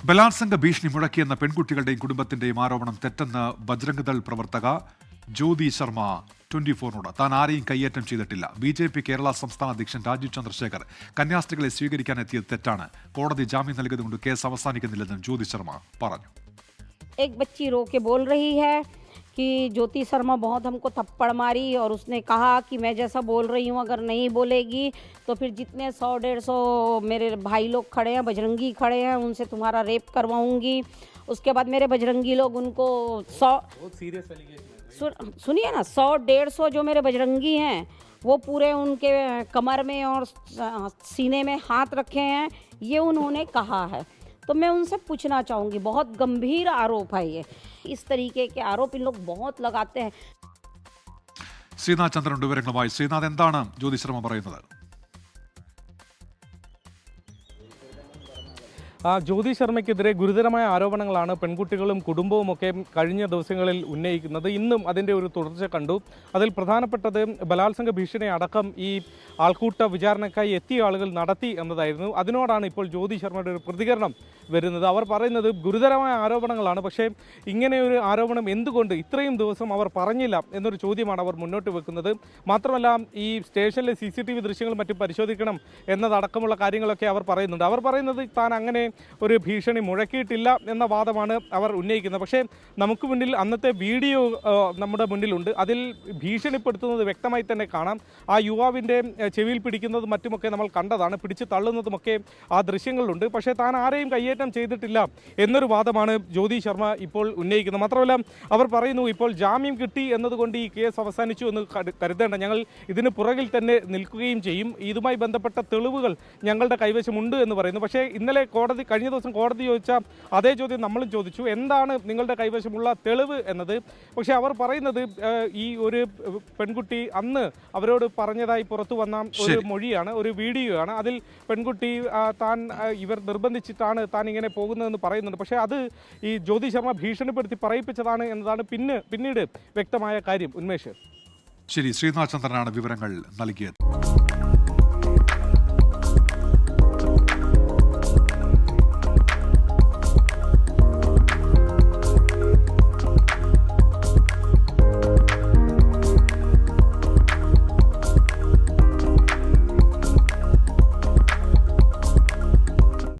ബലാത്സംഗ ഭീഷണി മുഴക്കിയെന്ന പെൺകുട്ടികളുടെയും കുടുംബത്തിന്റെയും ആരോപണം തെറ്റെന്ന് ബജ്രംഗ് ദൾ പ്രവർത്തക ജ്യോതി ശർമ്മ 24നോട്. താൻ ആരെയും കയ്യേറ്റം ചെയ്തിട്ടില്ല. BJP കേരള സംസ്ഥാന അധ്യക്ഷൻ രാജീവ് ചന്ദ്രശേഖർ കന്യാസ്ത്രീകളെ സ്വീകരിക്കാനെത്തിയത് തെറ്റാണ്. കോടതി ജാമ്യം നൽകിയതുകൊണ്ട് കേസ് അവസാനിക്കുന്നില്ലെന്നും ജ്യോതി ശർമ്മ പറഞ്ഞു. एक बच्ची रो के बोल रही है कि ज्योति शर्मा बहुत हमको थप्पड़ मारी और उसने कहा कि मैं जैसा बोल रही हूँ अगर नहीं बोलेगी तो फिर जितने 100-150 मेरे भाई लोग खड़े हैं, बजरंगी खड़े हैं, उनसे तुम्हारा रेप करवाऊंगी। उसके बाद मेरे बजरंगी लोग उनको 100 सुनिए ना 100-150 जो मेरे बजरंगी हैं वो पूरे उनके कमर में और सीने में हाथ रखे हैं, ये उन्होंने कहा है। तो मैं उनसे पूछना चाहूँगी, बहुत गंभीर आरोप है ये, इस तरीके के आरोप इन लोग बहुत लगाते हैं. ശ്രീനാഥ് ചന്ദ്രനുണ്ട് വിവരങ്ങളുമായി. ശ്രീനാഥ്, എന്താണ് ജ്യോതി ശർമ്മ പറയുന്നത്? ജ്യോതി ശർമ്മയ്ക്കെതിരെ ഗുരുതരമായ ആരോപണങ്ങളാണ് പെൺകുട്ടികളും കുടുംബവും ഒക്കെ കഴിഞ്ഞ ദിവസങ്ങളിൽ ഉന്നയിക്കുന്നത്. ഇന്നും അതിൻ്റെ ഒരു തുടർച്ച കണ്ടു. അതിൽ പ്രധാനപ്പെട്ടത് ബലാത്സംഗ ഭീഷണി അടക്കം ഈ ആൾക്കൂട്ട വിചാരണക്കായി എത്തിയ ആളുകൾ നടത്തി എന്നതായിരുന്നു. അതിനോടാണ് ഇപ്പോൾ ജ്യോതി ശർമ്മയുടെ ഒരു പ്രതികരണം വരുന്നത്. അവർ പറയുന്നത് ഗുരുതരമായ ആരോപണങ്ങളാണ്, പക്ഷേ ഇങ്ങനെയൊരു ആരോപണം എന്തുകൊണ്ട് ഇത്രയും ദിവസം അവർ പറഞ്ഞില്ല എന്നൊരു ചോദ്യമാണ് അവർ മുന്നോട്ട് വെക്കുന്നത്. മാത്രമല്ല, ഈ സ്റ്റേഷനിലെ CCTV ദൃശ്യങ്ങൾ മറ്റും പരിശോധിക്കണം എന്നതടക്കമുള്ള കാര്യങ്ങളൊക്കെ അവർ പറയുന്നുണ്ട്. അവർ പറയുന്നത് താൻ അങ്ങനെ ഒരു ഭീഷണി മുഴക്കിയിട്ടില്ല എന്ന വാദമാണ് അവർ ഉന്നയിക്കുന്നത്. പക്ഷേ നമുക്ക് മുന്നിൽ അന്നത്തെ വീഡിയോ നമ്മുടെ മുന്നിലുണ്ട്. അതിൽ ഭീഷണിപ്പെടുത്തുന്നത് വ്യക്തമായി തന്നെ കാണാം. ആ യുവാവിൻ്റെ ചെവിയിൽ പിടിക്കുന്നതും മറ്റുമൊക്കെ നമ്മൾ കണ്ടതാണ്. പിടിച്ച് തള്ളുന്നതുമൊക്കെ ആ ദൃശ്യങ്ങളിലുണ്ട്. പക്ഷേ താൻ ആരെയും കയ്യേറ്റം ചെയ്തിട്ടില്ല എന്നൊരു വാദമാണ് ജ്യോതി ശർമ്മ ഇപ്പോൾ ഉന്നയിക്കുന്നത്. മാത്രമല്ല, അവർ പറയുന്നു ഇപ്പോൾ ജാമ്യം കിട്ടി എന്നതുകൊണ്ട് ഈ കേസ് അവസാനിച്ചു എന്ന് കരുതേണ്ട, ഞങ്ങൾ ഇതിന് പുറകിൽ തന്നെ നിൽക്കുകയും ചെയ്യും, ഇതുമായി ബന്ധപ്പെട്ട തെളിവുകൾ ഞങ്ങളുടെ കൈവശമുണ്ട് എന്ന് പറയുന്നു. പക്ഷേ ഇന്നലെ കഴിഞ്ഞ ദിവസം കോടതി ചോദിച്ച അതേ ചോദ്യം നമ്മളും ചോദിച്ചു, എന്താണ് നിങ്ങളുടെ കൈവശമുള്ള തെളിവ് എന്നത്. പക്ഷേ അവർ പറയുന്നത് ഈ ഒരു പെൺകുട്ടി അന്ന് അവരോട് പറഞ്ഞതായി പുറത്തു വന്ന ഒരു മൊഴിയാണ്, ഒരു വീഡിയോ ആണ്. അതിൽ പെൺകുട്ടി ഇവർ നിർബന്ധിച്ചിട്ടാണ് താൻ ഇങ്ങനെ പോകുന്നതെന്ന് പറയുന്നുണ്ട്. പക്ഷേ അത് ഈ ജ്യോതി ശർമ്മ ഭീഷണിപ്പെടുത്തി പറയിപ്പിച്ചതാണ് എന്നതാണ് പിന്നീട് വ്യക്തമായ കാര്യം. ഉന്മേഷ്. ശരി, ശ്രീനാഥ് ചന്ദ്രനാണ് വിവരങ്ങൾ നൽകിയത്.